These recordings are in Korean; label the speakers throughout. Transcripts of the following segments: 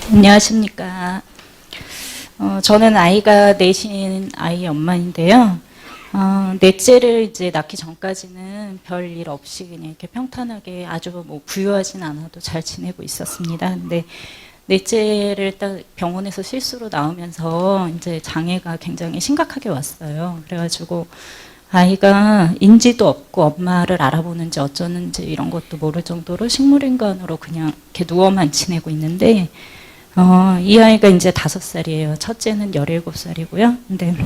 Speaker 1: 안녕하십니까. 저는 아이가 넷인 아이 엄마인데요. 넷째를 이제 낳기 전까지는 별일 없이 그냥 이렇게 평탄하게 아주 뭐 부유하진 않아도 잘 지내고 있었습니다. 근데 넷째를 딱 병원에서 실수로 낳으면서 이제 장애가 굉장히 심각하게 왔어요. 그래가지고 아이가 인지도 없고 엄마를 알아보는지 어쩌는지 이런 것도 모를 정도로 식물인간으로 그냥 이렇게 누워만 지내고 있는데, 이 아이가 이제 5살이에요. 첫째는 17살이고요. 근데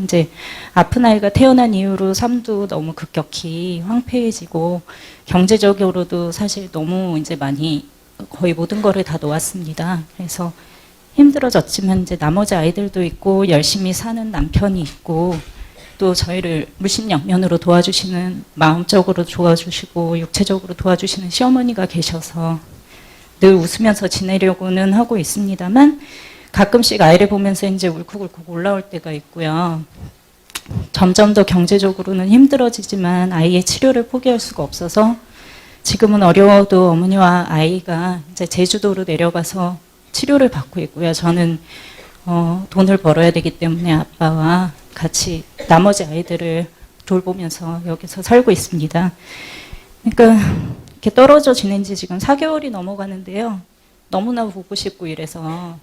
Speaker 1: 이제 아픈 아이가 태어난 이후로 삶도 너무 급격히 황폐해지고 경제적으로도 사실 너무 이제 많이 거의 모든 거를 다 놓았습니다. 그래서 힘들어졌지만 이제 나머지 아이들도 있고 열심히 사는 남편이 있고 또 저희를 물심양면으로 도와주시는, 마음적으로 도와주시고 육체적으로 도와주시는 시어머니가 계셔서 늘 웃으면서 지내려고는 하고 있습니다만 가끔씩 아이를 보면서 이제 울컥울컥 올라올 때가 있고요. 점점 더 경제적으로는 힘들어지지만 아이의 치료를 포기할 수가 없어서 지금은 어려워도 어머니와 아이가 이제 제주도로 내려가서 치료를 받고 있고요. 저는 돈을 벌어야 되기 때문에 아빠와 같이 나머지 아이들을 돌보면서 여기서 살고 있습니다. 그러니까 이렇게 떨어져 지낸 지 지금 4개월이 넘어가는데요. 너무나 보고 싶고 이래서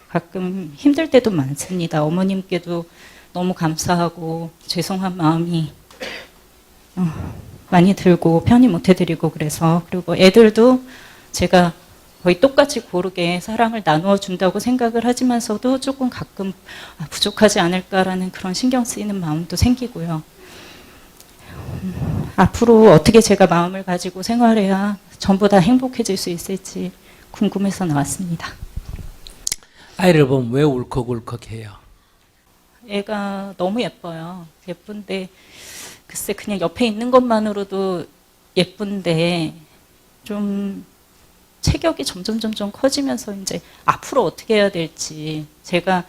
Speaker 1: 가끔 힘들 때도 많습니다. 어머님께도 너무 감사하고 죄송한 마음이 많이 들고 편히 못 해드리고 그래서, 그리고 애들도 제가 거의 똑같이 고르게 사랑을 나누어 준다고 생각을 하지만서도 조금 가끔 부족하지 않을까라는 그런 신경 쓰이는 마음도 생기고요. 앞으로 어떻게 제가 마음을 가지고 생활해야 전부 다 행복해질 수 있을지 궁금해서 나왔습니다.
Speaker 2: 아이를 보면 왜 울컥울컥해요?
Speaker 1: 애가 너무 예뻐요. 예쁜데 글쎄 그냥 옆에 있는 것만으로도 예쁜데 좀 체격이 점점 커지면서 이제 앞으로 어떻게 해야 될지, 제가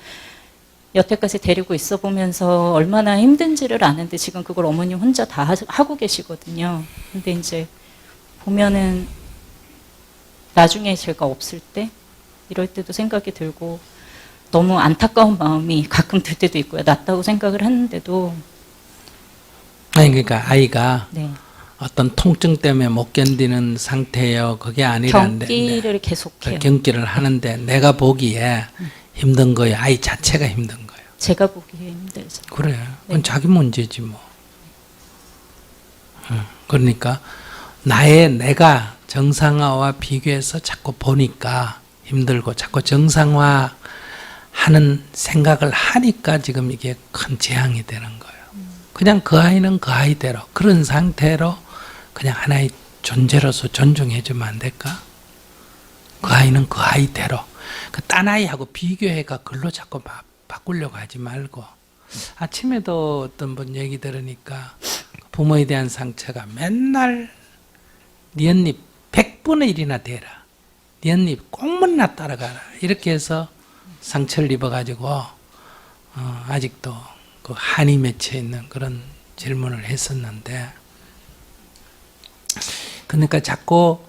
Speaker 1: 여태까지 데리고 있어 보면서 얼마나 힘든지를 아는데 지금 그걸 어머니 혼자 다 하고 계시거든요. 근데 이제 보면은 나중에 제가 없을 때 이럴 때도 생각이 들고 너무 안타까운 마음이 가끔 들 때도 있고요. 낫다고 생각을 했는데도.
Speaker 2: 아니 그러니까 아이가
Speaker 1: 네.
Speaker 2: 어떤 통증 때문에 못 견디는 상태예요. 그게 아니라는데
Speaker 1: 경기를 계속해요.
Speaker 2: 경기를 하는데 내가 보기에 힘든 거예요. 아이 자체가 힘든 거예요.
Speaker 1: 제가 보기에 힘들죠.
Speaker 2: 그래. 그건
Speaker 1: 네.
Speaker 2: 자기 문제지 뭐. 그러니까 내가 정상화와 비교해서 자꾸 보니까 힘들고 자꾸 정상화 하는 생각을 하니까 지금 이게 큰 재앙이 되는 거예요. 그냥 그 아이는 그 아이대로 그런 상태로 그냥 하나의 존재로서 존중해 주면 안 될까? 그 아이는 그 아이대로. 그 딴 아이하고 비교해가 글로 자꾸 바꾸려고 하지 말고. 아침에도 어떤 분 얘기 들으니까 부모에 대한 상처가 맨날 네 언니 100분의 1이나 되라. 네 언니 꽁문나 따라가라. 이렇게 해서 상처를 입어가지고 아직도 그 한이 맺혀 있는 그런 질문을 했었는데, 그러니까 자꾸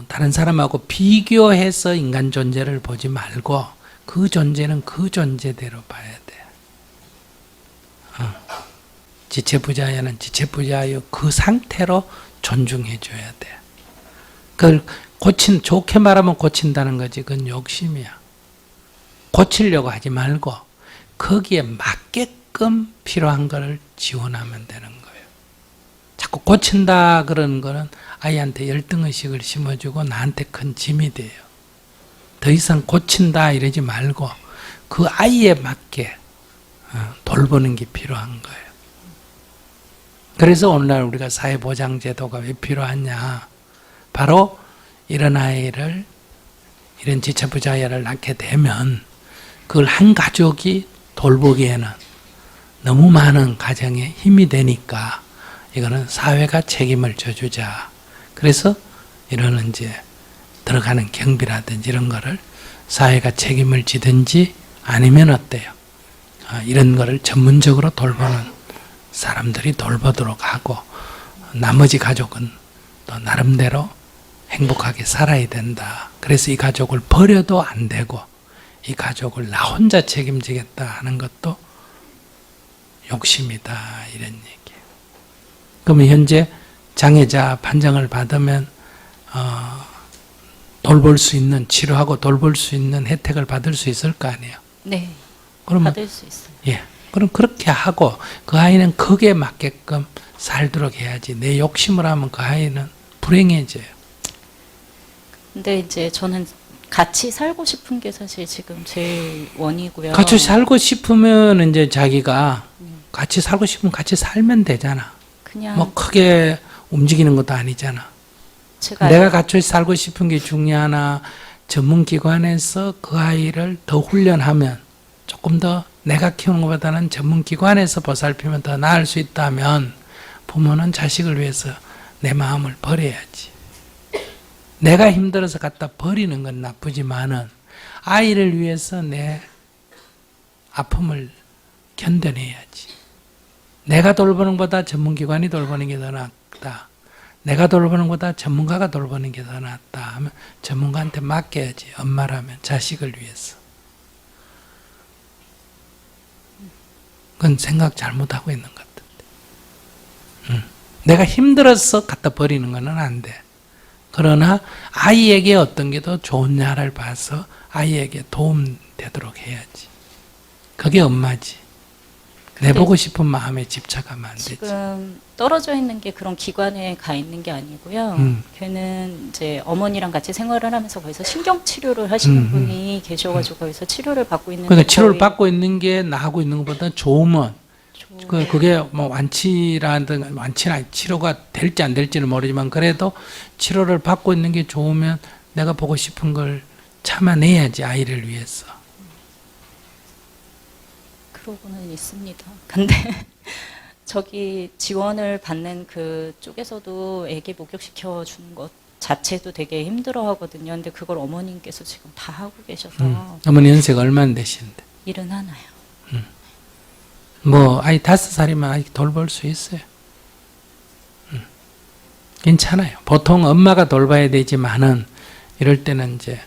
Speaker 2: 다른 사람하고 비교해서 인간 존재를 보지 말고 그 존재는 그 존재대로 봐야 돼. 지체부자야는 지체부자요 그 상태로 존중해 줘야 돼. 그걸 좋게 말하면 고친다는 거지. 그건 욕심이야. 고치려고 하지 말고 거기에 맞게끔 필요한 걸 지원하면 되는 거예요. 자꾸 고친다 그러는 거는 아이한테 열등의식을 심어주고 나한테 큰 짐이 돼요. 더 이상 고친다 이러지 말고 그 아이에 맞게 돌보는 게 필요한 거예요. 그래서 오늘날 우리가 사회보장제도가 왜 필요하냐. 바로 이런 아이를, 이런 지체부자애를 낳게 되면 그걸 한 가족이 돌보기에는 너무 많은 가정에 힘이 되니까 이거는 사회가 책임을 져주자. 그래서 이런 이제 들어가는 경비라든지 이런 거를 사회가 책임을 지든지 아니면 어때요? 이런 거를 전문적으로 돌보는 사람들이 돌보도록 하고 나머지 가족은 또 나름대로 행복하게 살아야 된다. 그래서 이 가족을 버려도 안 되고 이 가족을 나 혼자 책임지겠다 하는 것도 욕심이다 이런 얘기예요. 그러면 현재 장애자 판정을 받으면 돌볼 수 있는 치료하고 돌볼 수 있는 혜택을 받을 수 있을 거 아니에요.
Speaker 1: 네.
Speaker 2: 그러면
Speaker 1: 받을 수 있어요.
Speaker 2: 예. 그럼 그렇게 하고 그 아이는 거기에 맞게끔 살도록 해야지. 내 욕심을 하면 그 아이는 불행해져요.
Speaker 1: 근데 이제 저는 같이 살고 싶은 게 사실 지금 제일 원이고요.
Speaker 2: 같이 살고 싶으면 이제 자기가 같이 살고 싶으면 같이 살면 되잖아.
Speaker 1: 그냥
Speaker 2: 뭐 크게 움직이는 것도 아니잖아.
Speaker 1: 제가
Speaker 2: 내가 같이 살고 싶은 게 중요하나 전문기관에서 그 아이를 더 훈련하면 조금 더 내가 키우는 것보다는 전문기관에서 보살피면 더 나을 수 있다면 부모는 자식을 위해서 내 마음을 버려야지. 내가 힘들어서 갖다 버리는 건 나쁘지만은 아이를 위해서 내 아픔을 견뎌내야지. 내가 돌보는 것보다 전문기관이 돌보는 게 더 낫다. 내가 돌보는 것보다 전문가가 돌보는 게 더 낫다 하면 전문가한테 맡겨야지. 엄마라면 자식을 위해서. 그건 생각 잘못하고 있는 것 같은데. 내가 힘들어서 갖다 버리는 건 안 돼. 그러나 아이에게 어떤 게 더 좋냐를 봐서 아이에게 도움되도록 해야지. 그게 엄마지. 내 보고 싶은 마음에 집착하면 안 되지.
Speaker 1: 지금 떨어져 있는 게 그런 기관에 가 있는 게 아니고요. 걔는 이제 어머니랑 같이 생활을 하면서 거기서 신경 치료를 하시는 분이 계셔가지고 거기서 치료를 받고 있는데
Speaker 2: 그러니까 치료를
Speaker 1: 거의
Speaker 2: 받고 있는 게 나하고 있는 것보다 좋으면 그게 뭐 완치라든 완치나 치료가 될지 안 될지는 모르지만 그래도 치료를 받고 있는 게 좋으면 내가 보고 싶은 걸 참아내야지 아이를 위해서.
Speaker 1: 그러고는 있습니다. 근데 저기 지원을 받는 그 쪽에서도 애기 목욕시켜 주는 것 자체도 되게 힘들어 하거든요. 근데 그걸 어머님께서 지금 다 하고 계셔서
Speaker 2: 어머니 연세가 얼마나 되시는데?
Speaker 1: 일은 하나요.
Speaker 2: 뭐 아이 5살이면 아이 돌볼 수 있어요. 괜찮아요. 보통 엄마가 돌봐야 되지만은 이럴 때는 이제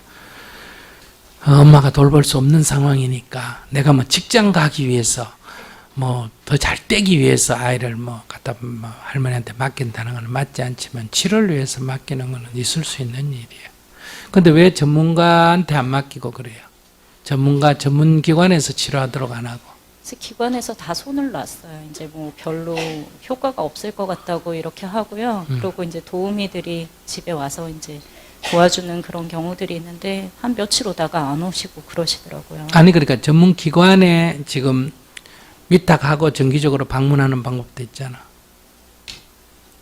Speaker 2: 엄마가 돌볼 수 없는 상황이니까 내가 뭐 직장 가기 위해서 뭐 더 잘 떼기 위해서 아이를 뭐 갖다 뭐 할머니한테 맡긴다는 건 맞지 않지만 치료를 위해서 맡기는 건 있을 수 있는 일이에요. 근데 왜 전문가한테 안 맡기고 그래요? 전문기관에서 치료하도록 안 하고.
Speaker 1: 그래서 기관에서 다 손을 놨어요. 이제 뭐 별로 효과가 없을 것 같다고 이렇게 하고요. 그리고 이제 도우미들이 집에 와서 이제 도와주는 그런 경우들이 있는데 한 며칠 오다가 안 오시고 그러시더라고요.
Speaker 2: 아니 그러니까 전문기관에 지금 위탁하고 정기적으로 방문하는 방법도 있잖아.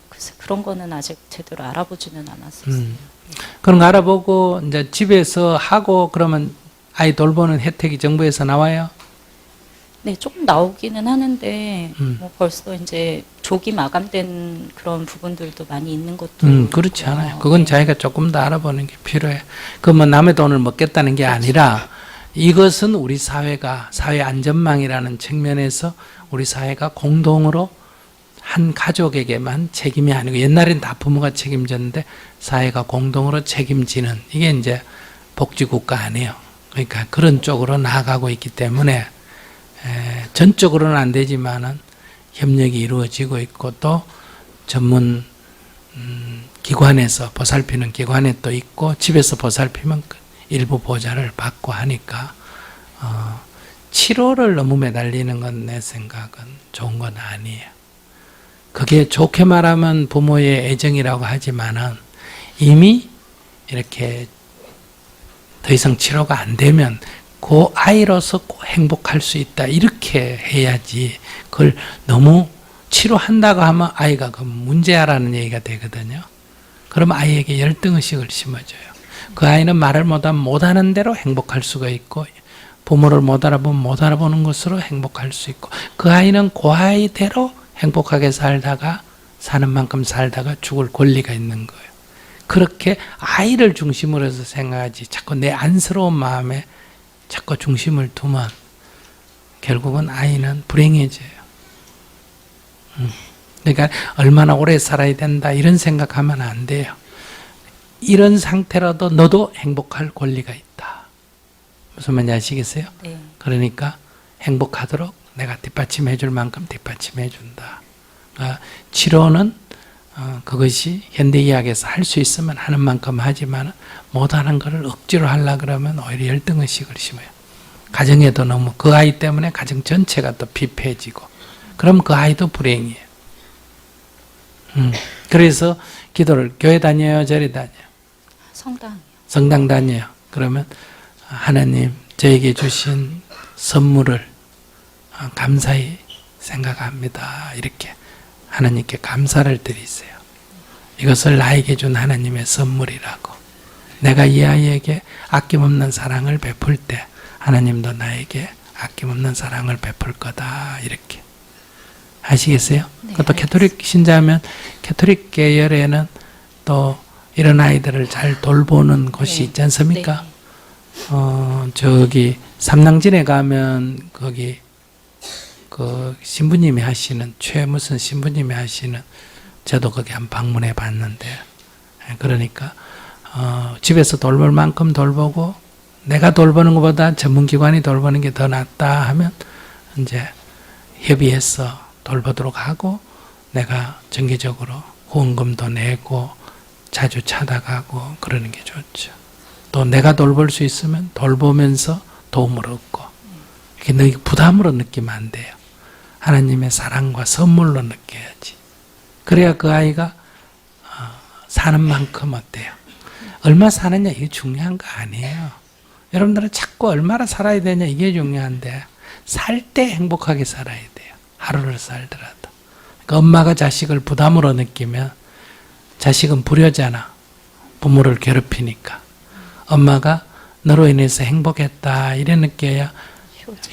Speaker 1: 그래서 그런 거는 아직 제대로 알아보지는 않았었어요.
Speaker 2: 그런 거 알아보고 이제 집에서 하고 그러면 아이 돌보는 혜택이 정부에서 나와요?
Speaker 1: 네, 조금 나오기는 하는데 뭐 벌써 이제 조기 마감된 그런 부분들도 많이 있는 것도
Speaker 2: 그렇지
Speaker 1: 있고요.
Speaker 2: 않아요. 그건
Speaker 1: 네.
Speaker 2: 자기가 조금 더 알아보는 게 필요해. 그 뭐 남의 돈을 먹겠다는 게 아니라 이것은 우리 사회가 사회 안전망이라는 측면에서 우리 사회가 공동으로 한 가족에게만 책임이 아니고 옛날엔 다 부모가 책임졌는데 사회가 공동으로 책임지는 이게 이제 복지국가 아니에요. 그러니까 그런 쪽으로 나아가고 있기 때문에 전적으로는 안 되지만은 협력이 이루어지고 있고 또 전문 기관에서 보살피는 기관에 또 있고 집에서 보살피면 일부 보좌를 받고 하니까 치료를 너무 매달리는 건 내 생각은 좋은 건 아니에요. 그게 좋게 말하면 부모의 애정이라고 하지만은 이미 이렇게 더 이상 치료가 안 되면 그 아이로서 꼭 행복할 수 있다 이렇게 해야지 그걸 너무 치료한다고 하면 아이가 그 문제야라는 얘기가 되거든요. 그러면 아이에게 열등의식을 심어줘요. 그 아이는 말을 못하면 못하는 대로 행복할 수가 있고 부모를 못 알아보면 못 알아보는 것으로 행복할 수 있고 그 아이는 그 아이대로 행복하게 살다가 사는 만큼 살다가 죽을 권리가 있는 거예요. 그렇게 아이를 중심으로 해서 생각하지 자꾸 내 안쓰러운 마음에 자꾸 중심을 두면 결국은 아이는 불행해져요. 그러니까 얼마나 오래 살아야 된다 이런 생각하면 안 돼요. 이런 상태라도 너도 행복할 권리가 있다. 무슨 말인지 아시겠어요?
Speaker 1: 네.
Speaker 2: 그러니까 행복하도록 내가 뒷받침해 줄 만큼 뒷받침해 준다. 그러니까 치료는 그것이 현대의학에서 할 수 있으면 하는 만큼 하지만 못하는 것을 억지로 하려고 그러면 오히려 열등의식을 심어요. 가정에도 너무 그 아이 때문에 가정 전체가 또 피폐해지고 그럼 그 아이도 불행이에요. 그래서 기도를 교회 다녀요, 절에 다녀요?
Speaker 1: 성당이요.
Speaker 2: 성당 다녀요. 그러면 하나님 저에게 주신 선물을 감사히 생각합니다. 이렇게 하나님께 감사를 드리세요. 이것을 나에게 준 하나님의 선물이라고. 내가 이 아이에게 아낌없는 사랑을 베풀 때 하나님도 나에게 아낌없는 사랑을 베풀 거다. 이렇게. 아시겠어요?
Speaker 1: 네,
Speaker 2: 또 캐토릭 신자면 캐토릭 계열에는 또 이런 아이들을 잘 돌보는 곳이
Speaker 1: 네.
Speaker 2: 있지 않습니까?
Speaker 1: 네.
Speaker 2: 저기 삼낭진에 가면 거기 그 신부님이 하시는 무슨 신부님이 하시는 저도 거기 한 방문해 봤는데 그러니까 집에서 돌볼 만큼 돌보고 내가 돌보는 것보다 전문기관이 돌보는 게 더 낫다 하면 이제 협의해서 돌보도록 하고 내가 정기적으로 후원금도 내고 자주 찾아가고 그러는 게 좋죠. 또 내가 돌볼 수 있으면 돌보면서 도움을 얻고 이렇게 부담으로 느끼면 안 돼요. 하나님의 사랑과 선물로 느껴야지. 그래야 그 아이가 사는 만큼 어때요? 얼마 사느냐 이게 중요한 거 아니에요. 여러분들은 자꾸 얼마나 살아야 되냐 이게 중요한데 살 때 행복하게 살아야 돼요. 하루를 살더라도. 그러니까 엄마가 자식을 부담으로 느끼면 자식은 불효잖아. 부모를 괴롭히니까. 엄마가 너로 인해서 행복했다 이래 느껴야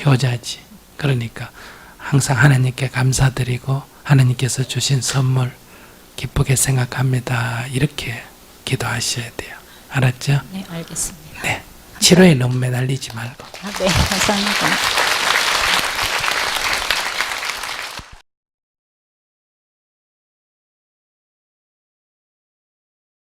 Speaker 2: 효자지. 그러니까 항상 하나님께 감사드리고 하나님께서 주신 선물 기쁘게 생각합니다. 이렇게 기도하셔야 돼요. 알았죠?
Speaker 1: 네, 알겠습니다.
Speaker 2: 네. 치료에 너무 매달리지 말고.
Speaker 1: 네, 감사합니다.